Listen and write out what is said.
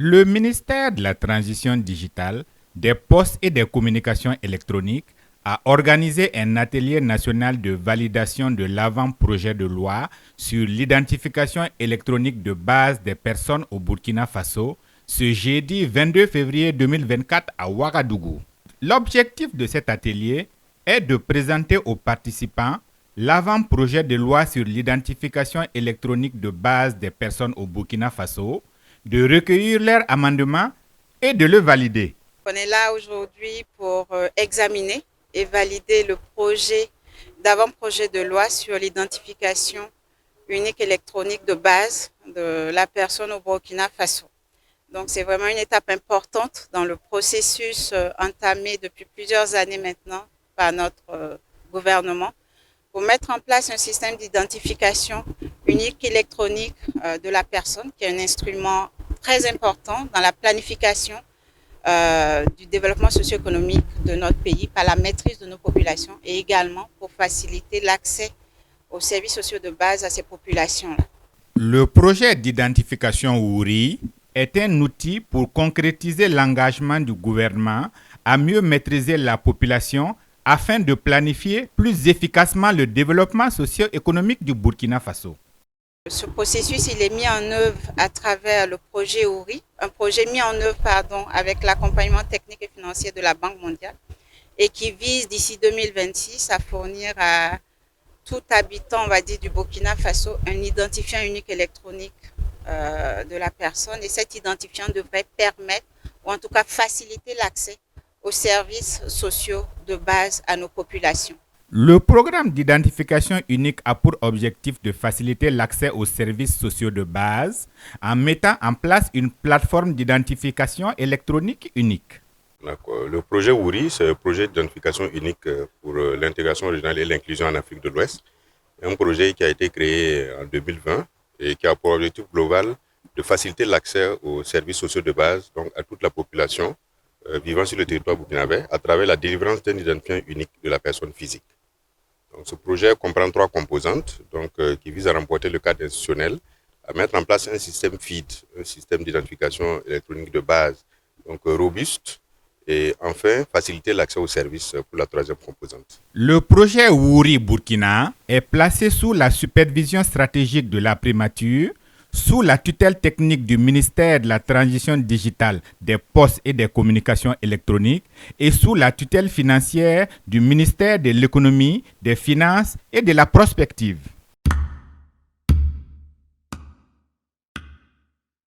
Le ministère de la Transition digitale, des Postes et des Communications électroniques a organisé un atelier national de validation de l'avant-projet de loi sur l'identification électronique de base des personnes au Burkina Faso ce jeudi 22 février 2024 à Ouagadougou. L'objectif de cet atelier est de présenter aux participants l'avant-projet de loi sur l'identification électronique de base des personnes au Burkina Faso, de recueillir leurs amendements et de le valider. On est là aujourd'hui pour examiner et valider le projet d'avant-projet de loi sur l'identification unique électronique de base de la personne au Burkina Faso. Donc c'est vraiment une étape importante dans le processus entamé depuis plusieurs années maintenant par notre gouvernement pour mettre en place un système d'identification unique électronique de la personne, qui est un instrument très important dans la planification du développement socio-économique de notre pays par la maîtrise de nos populations et également pour faciliter l'accès aux services sociaux de base à ces populations-là. Le projet d'identification OURI est un outil pour concrétiser l'engagement du gouvernement à mieux maîtriser la population afin de planifier plus efficacement le développement socio-économique du Burkina Faso. Ce processus, il est mis en œuvre à travers le projet OURI, un projet mis en œuvre avec l'accompagnement technique et financier de la Banque mondiale et qui vise d'ici 2026 à fournir à tout habitant, on va dire, du Burkina Faso un identifiant unique électronique de la personne, et cet identifiant devrait permettre ou en tout cas faciliter l'accès aux services sociaux de base à nos populations. Le programme d'identification unique a pour objectif de faciliter l'accès aux services sociaux de base en mettant en place une plateforme d'identification électronique unique. Le projet OURI, c'est un projet d'identification unique pour l'intégration régionale et l'inclusion en Afrique de l'Ouest. Un projet qui a été créé en 2020 et qui a pour objectif global de faciliter l'accès aux services sociaux de base, donc à toute la population vivant sur le territoire burkinabé à travers la délivrance d'un identifiant unique de la personne physique. Donc, ce projet comprend 3 composantes qui visent à remporter le cadre institutionnel, à mettre en place un système FID, un système d'identification électronique de base, donc robuste, et enfin faciliter l'accès aux services pour la 3e composante. Le projet Wouri Burkina est placé sous la supervision stratégique de la primature, sous la tutelle technique du ministère de la Transition digitale, des Postes et des Communications électroniques et sous la tutelle financière du ministère de l'Économie, des Finances et de la Prospective.